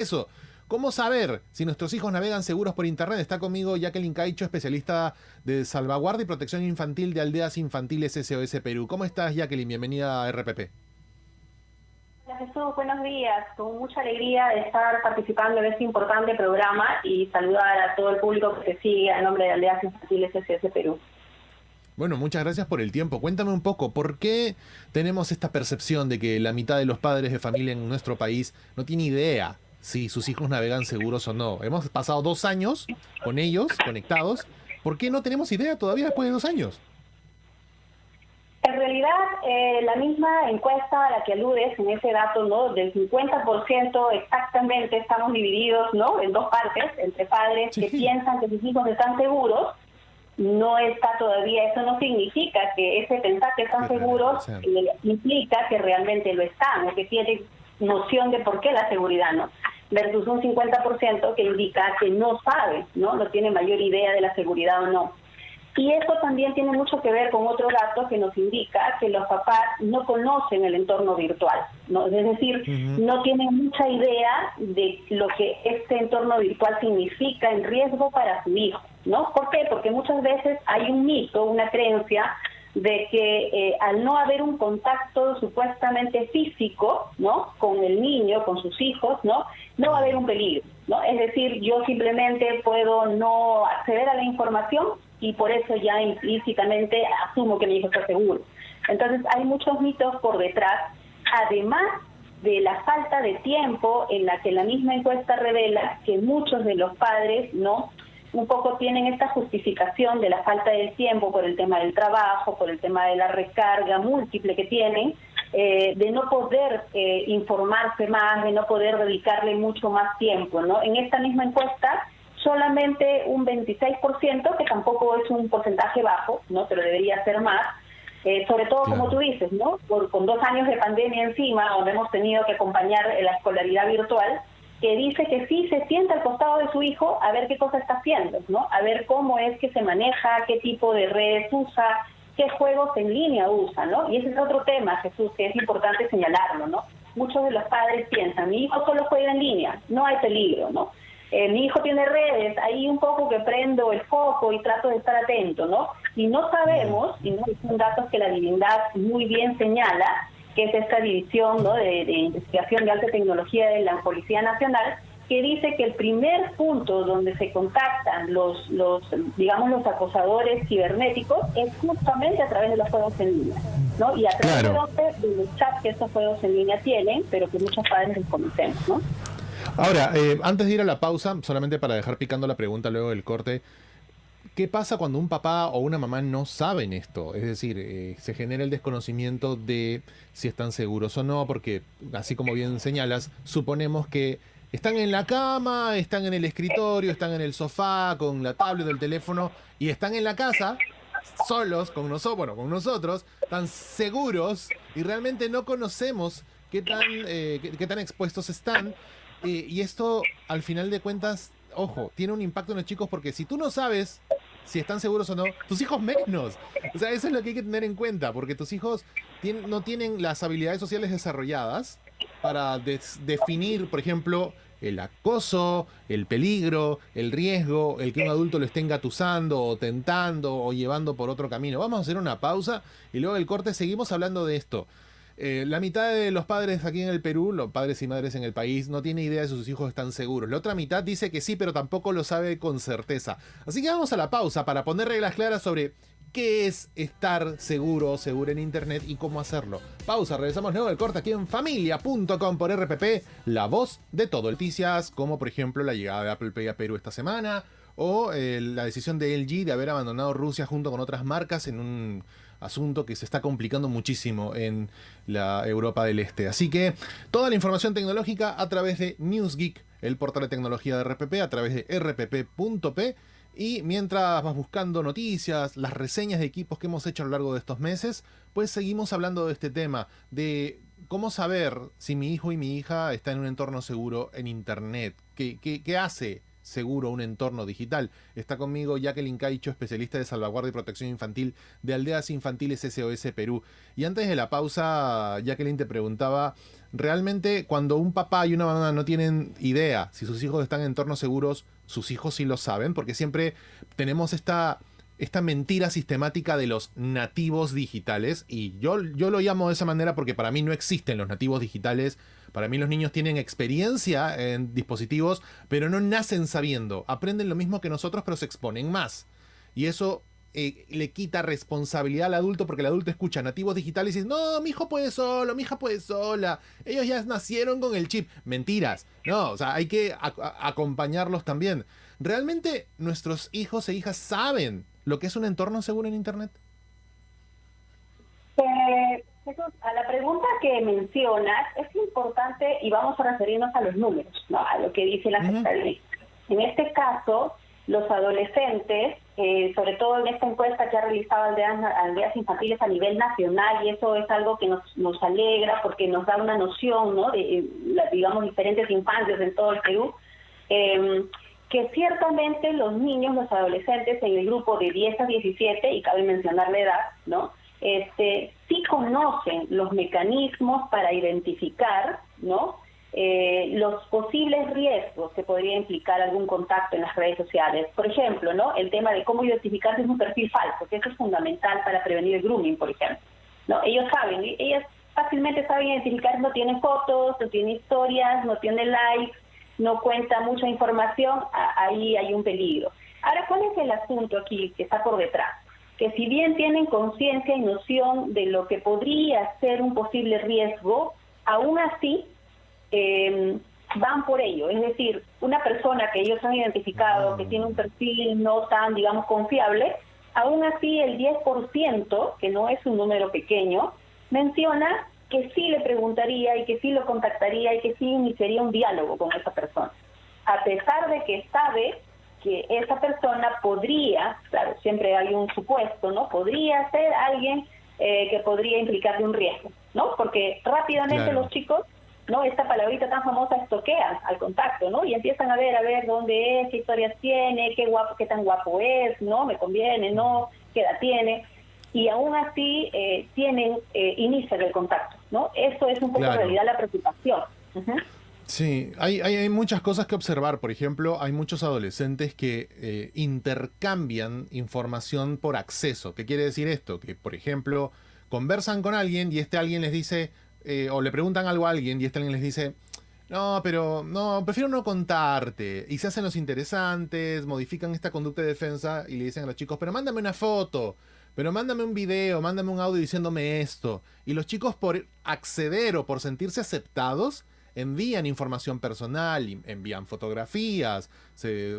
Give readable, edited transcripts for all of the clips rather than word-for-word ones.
eso. ¿Cómo saber si nuestros hijos navegan seguros por Internet? Está conmigo Jacqueline Caicho, especialista de salvaguardia y protección infantil de Aldeas Infantiles SOS Perú. ¿Cómo estás, Jacqueline? Bienvenida a RPP. Hola Jesús, buenos días. Con mucha alegría de estar participando en este importante programa y saludar a todo el público que te sigue a nombre de Aldeas Infantiles SOS Perú. Bueno, muchas gracias por el tiempo. Cuéntame un poco, ¿por qué tenemos esta percepción de que la mitad de los padres de familia en nuestro país no tiene idea si sus hijos navegan seguros o no? Hemos pasado 2 años con ellos, conectados. ¿Por qué no tenemos idea todavía después de 2 años? En realidad, la misma encuesta a la que aludes en ese dato, ¿no? Del 50% exactamente estamos divididos, ¿no? En 2 partes, entre padres que piensan que sus hijos están seguros. No está todavía, eso no significa que ese pensar que están seguros implica que realmente lo están, o que tienen noción de por qué la seguridad no, versus un 50% que indica que no sabe, no tiene mayor idea de la seguridad o no. Y eso también tiene mucho que ver con otro dato que nos indica que los papás no conocen el entorno virtual, ¿no? Es decir, no tienen mucha idea de lo que este entorno virtual significa en riesgo para su hijo, ¿no? ¿Por qué? Porque muchas veces hay un mito, una creencia de que al no haber un contacto supuestamente físico, ¿no? Con el niño, con sus hijos, no va a haber un peligro, ¿no? Es decir, yo simplemente puedo no acceder a la información y por eso ya implícitamente asumo que mi hijo está seguro. Entonces hay muchos mitos por detrás, además de la falta de tiempo en la que la misma encuesta revela que muchos de los padres, ¿no?, un poco tienen esta justificación de la falta de tiempo por el tema del trabajo, por el tema de la recarga múltiple que tienen, de no poder informarse más, de no poder dedicarle mucho más tiempo, ¿no? En esta misma encuesta, solamente un 26%, que tampoco es un porcentaje bajo, ¿no?, pero debería ser más, sobre todo, como tú dices, ¿no?, con 2 años de pandemia encima, donde hemos tenido que acompañar la escolaridad virtual, que dice que sí se sienta al costado de su hijo a ver qué cosa está haciendo, ¿no? A ver cómo es que se maneja, qué tipo de redes usa, qué juegos en línea usa, ¿no? Y ese es otro tema, Jesús, que es importante señalarlo, ¿no? Muchos de los padres piensan, mi hijo solo juega en línea, no hay peligro, ¿no? Mi hijo tiene redes, ahí un poco que prendo el foco y trato de estar atento, ¿no? Y no sabemos, y no son datos que la divindad muy bien señala, que es esta división, ¿no?, de investigación de alta tecnología de la Policía Nacional, que dice que el primer punto donde se contactan los acosadores cibernéticos es justamente a través de los juegos en línea, ¿no? Y a través de los chats que estos juegos en línea tienen, pero que muchos padres desconocemos, ¿no? Ahora, antes de ir a la pausa, solamente para dejar picando la pregunta luego del corte, ¿qué pasa cuando un papá o una mamá no saben esto? Es decir, se genera el desconocimiento de si están seguros o no, porque, así como bien señalas, suponemos que están en la cama, están en el escritorio, están en el sofá, con la tablet o el teléfono, y están en la casa, solos, con nosotros, tan seguros, y realmente no conocemos qué tan expuestos están. Y esto, al final de cuentas, ojo, tiene un impacto en los chicos, porque si tú no sabes si están seguros o no, tus hijos menos. O sea, eso es lo que hay que tener en cuenta, porque tus hijos no tienen las habilidades sociales desarrolladas para definir, por ejemplo, el acoso, el peligro, el riesgo, el que un adulto lo esté engatusando o tentando o llevando por otro camino. Vamos a hacer una pausa y luego del corte seguimos hablando de esto. La mitad de los padres aquí en el Perú, los padres y madres en el país, no tiene idea de si sus hijos están seguros. La otra mitad dice que sí, pero tampoco lo sabe con certeza. Así que vamos a la pausa para poner reglas claras sobre qué es estar seguro o segura en Internet y cómo hacerlo. Pausa, regresamos luego del corte aquí en familia.com por RPP, la voz de todo. Noticias como, por ejemplo, la llegada de Apple Pay a Perú esta semana, o la decisión de LG de haber abandonado Rusia junto con otras marcas en un asunto que se está complicando muchísimo en la Europa del Este. Así que toda la información tecnológica a través de NewsGeek, el portal de tecnología de RPP, a través de rpp.p. Y mientras vas buscando noticias, las reseñas de equipos que hemos hecho a lo largo de estos meses, pues seguimos hablando de este tema, de cómo saber si mi hijo y mi hija están en un entorno seguro en Internet. ¿Qué hace seguro un entorno digital. Está conmigo Jacqueline Caicho, especialista de salvaguardia y protección infantil de Aldeas Infantiles SOS Perú. Y antes de la pausa, Jacqueline, te preguntaba, realmente cuando un papá y una mamá no tienen idea si sus hijos están en entornos seguros, sus hijos sí lo saben, porque siempre tenemos esta mentira sistemática de los nativos digitales, y yo lo llamo de esa manera porque para mí no existen los nativos digitales. Para mí los niños tienen experiencia en dispositivos, pero no nacen sabiendo. Aprenden lo mismo que nosotros, pero se exponen más. Y eso le quita responsabilidad al adulto, porque el adulto escucha nativos digitales y dice, no, mi hijo puede solo, mi hija puede sola, ellos ya nacieron con el chip. Mentiras. No, o sea, hay que acompañarlos también. ¿Realmente nuestros hijos e hijas saben lo que es un entorno seguro en Internet? Jesús, a la pregunta que mencionas, es importante, y vamos a referirnos a los números, ¿no? A lo que dice la estadística. En este caso, los adolescentes, sobre todo en esta encuesta que ha realizado Aldeas Infantiles a nivel nacional, y eso es algo que nos alegra porque nos da una noción, ¿no?, de las, digamos, diferentes infancias en todo el Perú, que ciertamente los niños, los adolescentes en el grupo de 10 a 17, y cabe mencionar la edad, ¿no?, sí conocen los mecanismos para identificar, ¿no?, los posibles riesgos que podría implicar algún contacto en las redes sociales. Por ejemplo, ¿no?, el tema de cómo identificar si es un perfil falso, que eso es fundamental para prevenir el grooming, por ejemplo, ¿no? Ellos fácilmente saben identificar, no tienen fotos, no tienen historias, no tienen likes, no cuenta mucha información, ahí hay un peligro. Ahora, ¿cuál es el asunto aquí que está por detrás? Que si bien tienen conciencia y noción de lo que podría ser un posible riesgo, aún así van por ello. Es decir, una persona que ellos han identificado que tiene un perfil no tan, digamos, confiable, aún así el 10%, que no es un número pequeño, menciona que sí le preguntaría y que sí lo contactaría y que sí iniciaría un diálogo con esa persona, a pesar de que sabe que esa persona podría, claro, siempre hay un supuesto, ¿no?, podría ser alguien que podría implicarle un riesgo, ¿no? Porque rápidamente los chicos, ¿no?, esta palabrita tan famosa, estoquean al contacto, ¿no?, y empiezan a ver dónde es, qué historias tiene, qué tan guapo es, ¿no?, me conviene, ¿no?, qué edad tiene, y aún así inician el contacto, ¿no? Eso es un poco en realidad la preocupación. Sí, hay muchas cosas que observar. Por ejemplo, hay muchos adolescentes que intercambian información por acceso. ¿Qué quiere decir esto? Que, por ejemplo, conversan con alguien y este alguien les dice, o le preguntan algo a alguien y este alguien les dice, no, pero no, prefiero no contarte. Y se hacen los interesantes, modifican esta conducta de defensa y le dicen a los chicos, pero mándame una foto, pero mándame un video, mándame un audio diciéndome esto. Y los chicos, por acceder o por sentirse aceptados, envían información personal, envían fotografías, se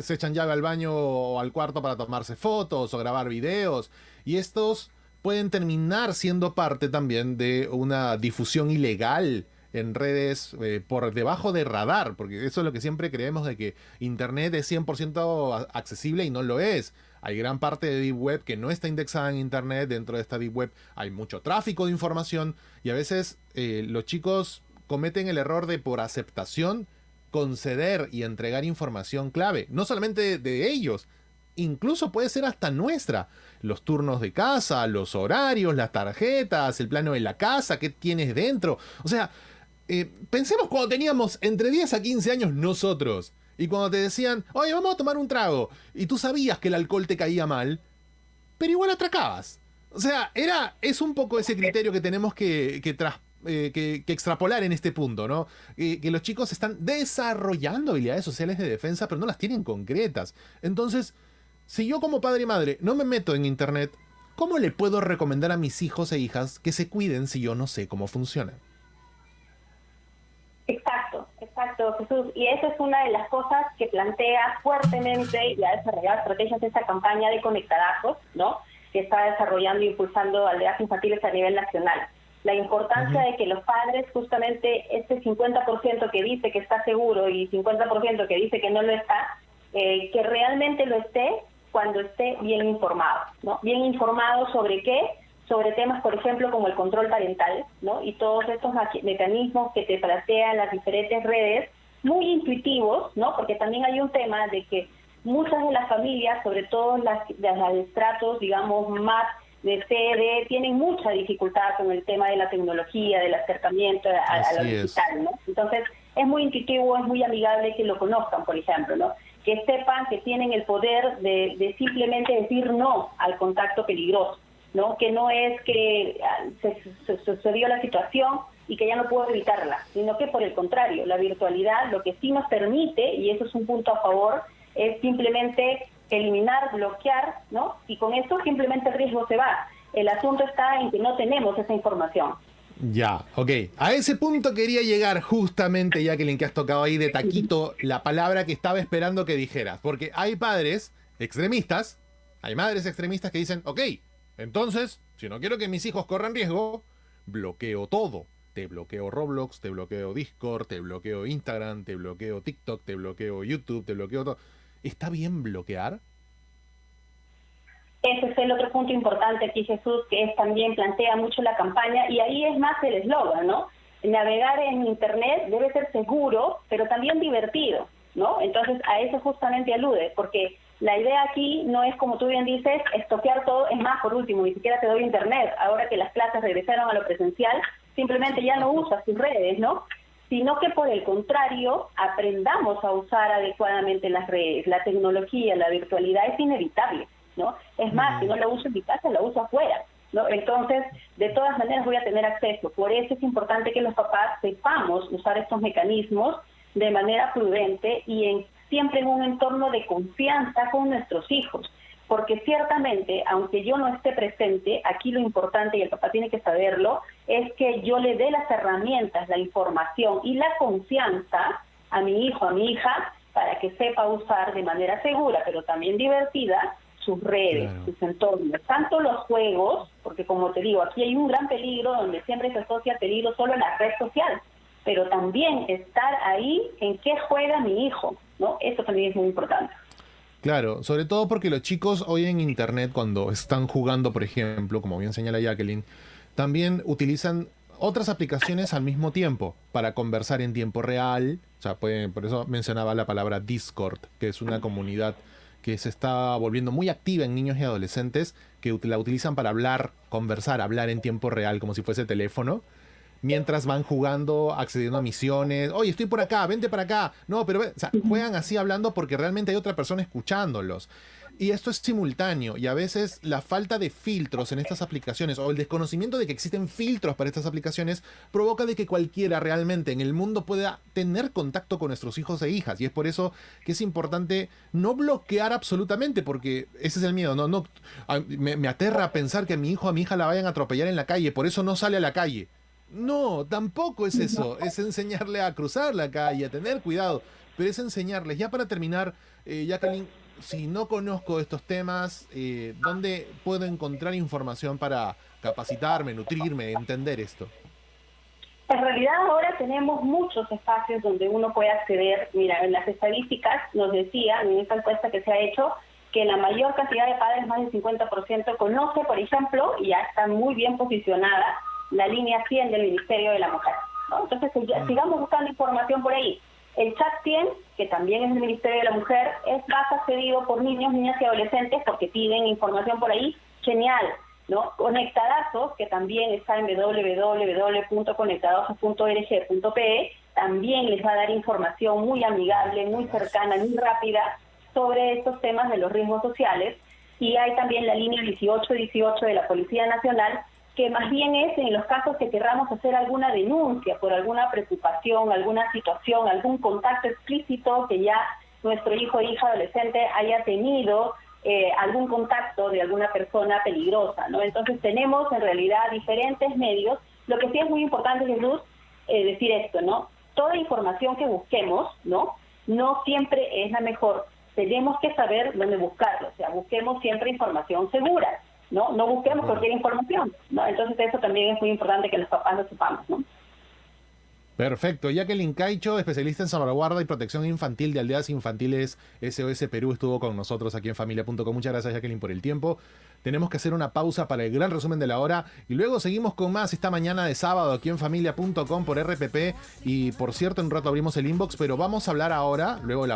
echan llave al baño o al cuarto para tomarse fotos o grabar videos. Y estos pueden terminar siendo parte también de una difusión ilegal en redes por debajo de radar, porque eso es lo que siempre creemos, de que Internet es 100% accesible y no lo es. Hay gran parte de Deep Web que no está indexada en Internet. Dentro de esta Deep Web hay mucho tráfico de información y a veces los chicos cometen el error de, por aceptación, conceder y entregar información clave. No solamente de ellos, incluso puede ser hasta nuestra. Los turnos de casa, los horarios, las tarjetas, el plano de la casa, qué tienes dentro. O sea, pensemos cuando teníamos entre 10 a 15 años nosotros. Y cuando te decían, oye, vamos a tomar un trago. Y tú sabías que el alcohol te caía mal, pero igual atracabas. O sea, es un poco ese criterio que tenemos que extrapolar en este punto, ¿no? Que los chicos están desarrollando habilidades sociales de defensa, pero no las tienen concretas. Entonces, si yo como padre y madre no me meto en Internet, ¿cómo le puedo recomendar a mis hijos e hijas que se cuiden si yo no sé cómo funciona? Exacto, Jesús. Y esa es una de las cosas que plantea fuertemente y ha desarrollado estrategias de esta campaña de Conectadazos, ¿no?, que está desarrollando e impulsando Aldeas Infantiles a nivel nacional. La importancia de que los padres, justamente este 50% que dice que está seguro y 50% que dice que no lo está, que realmente lo esté cuando esté bien informado, ¿no? Bien informado sobre qué, sobre temas, por ejemplo, como el control parental, ¿no?, y todos estos mecanismos que te plantean las diferentes redes muy intuitivos, ¿no? Porque también hay un tema de que muchas de las familias, sobre todo las de estratos, digamos, más de CD, tienen mucha dificultad con el tema de la tecnología, del acercamiento a lo digital, ¿no? Entonces, es muy intuitivo, es muy amigable que lo conozcan, por ejemplo, ¿no? Que sepan que tienen el poder de simplemente decir no al contacto peligroso, ¿no? Que no es que se sucedió la situación y que ya no puedo evitarla, sino que por el contrario, la virtualidad lo que sí nos permite, y eso es un punto a favor, es simplemente eliminar, bloquear, ¿no? Y con eso simplemente el riesgo se va. El asunto está en que no tenemos esa información. Ya, ok. A ese punto quería llegar justamente, Jacqueline, que has tocado ahí de taquito la palabra que estaba esperando que dijeras. Porque hay padres extremistas, hay madres extremistas que dicen, ok, entonces, si no quiero que mis hijos corran riesgo, bloqueo todo. Te bloqueo Roblox, te bloqueo Discord, te bloqueo Instagram, te bloqueo TikTok, te bloqueo YouTube, te bloqueo todo. ¿Está bien bloquear? Ese es el otro punto importante aquí, Jesús, que es también plantea mucho la campaña, y ahí es más el eslogan, ¿no? Navegar en Internet debe ser seguro, pero también divertido, ¿no? Entonces, a eso justamente alude, porque la idea aquí no es, como tú bien dices, estoquear todo. Es más, por último, ni siquiera te doy Internet. Ahora que las clases regresaron a lo presencial, simplemente ya no usas tus redes, ¿no? Sino que por el contrario, aprendamos a usar adecuadamente las redes. La tecnología, la virtualidad es inevitable, ¿no? Es más, si no la uso en mi casa, la uso afuera, ¿no? Entonces, de todas maneras voy a tener acceso. Por eso es importante que los papás sepamos usar estos mecanismos de manera prudente y siempre en un entorno de confianza con nuestros hijos. Porque ciertamente, aunque yo no esté presente, aquí lo importante, y el papá tiene que saberlo, es que yo le dé las herramientas, la información y la confianza a mi hijo, a mi hija, para que sepa usar de manera segura, pero también divertida, sus redes, sus entornos, tanto los juegos, porque como te digo, aquí hay un gran peligro donde siempre se asocia peligro solo en la red social, pero también estar ahí en qué juega mi hijo, ¿no? Eso también es muy importante. Claro, sobre todo porque los chicos hoy en internet, cuando están jugando, por ejemplo, como bien señala Jacqueline, también utilizan otras aplicaciones al mismo tiempo para conversar en tiempo real. O sea, por eso mencionaba la palabra Discord, que es una comunidad que se está volviendo muy activa en niños y adolescentes, que la utilizan para hablar, conversar, hablar en tiempo real, como si fuese teléfono, mientras van jugando, accediendo a misiones. Oye, estoy por acá, vente para acá. No, pero o sea, juegan así hablando porque realmente hay otra persona escuchándolos. Y esto es simultáneo, y a veces la falta de filtros en estas aplicaciones o el desconocimiento de que existen filtros para estas aplicaciones provoca de que cualquiera realmente en el mundo pueda tener contacto con nuestros hijos e hijas. Y es por eso que es importante no bloquear absolutamente, porque ese es el miedo. Me aterra pensar que a mi hijo o a mi hija la vayan a atropellar en la calle, por eso no sale a la calle. No, tampoco es eso. Es enseñarle a cruzar la calle, a tener cuidado, pero es enseñarles. Ya para terminar, Jacqueline, si no conozco estos temas, ¿dónde puedo encontrar información para capacitarme, nutrirme, entender esto? En realidad ahora tenemos muchos espacios donde uno puede acceder. Mira, en las estadísticas nos decían, en esta encuesta que se ha hecho, que la mayor cantidad de padres, más del 50%, conoce, por ejemplo, y ya está muy bien posicionada, la línea 100 del Ministerio de la Mujer, ¿no? Entonces, sigamos buscando información por ahí. El chat 100, que también es del Ministerio de la Mujer, es más accedido por niños, niñas y adolescentes porque piden información por ahí. Genial, ¿no? Conectadazos, que también está en www.conectadazos.org.pe, también les va a dar información muy amigable, muy cercana, muy rápida sobre estos temas de los riesgos sociales. Y hay también la línea 1818 de la Policía Nacional, que más bien es en los casos que querramos hacer alguna denuncia por alguna preocupación, alguna situación, algún contacto explícito que ya nuestro hijo o hija adolescente haya tenido, algún contacto de alguna persona peligrosa, ¿no? Entonces tenemos en realidad diferentes medios. Lo que sí es muy importante, Jesús, decir esto, ¿no? Toda información que busquemos, ¿no? No siempre es la mejor. Tenemos que saber dónde buscarlo, o sea, busquemos siempre información segura. No busquemos cualquier información, ¿no? Entonces eso también es muy importante que los papás lo sepamos, ¿no? Perfecto. Jacqueline Caicho, especialista en salvaguarda y protección infantil de aldeas infantiles SOS Perú, estuvo con nosotros aquí en familia.com. Muchas gracias, Jacqueline, por el tiempo. Tenemos que hacer una pausa para el gran resumen de la hora y luego seguimos con más esta mañana de sábado aquí en familia.com por RPP. Y por cierto, en un rato abrimos el inbox, pero vamos a hablar ahora, luego de la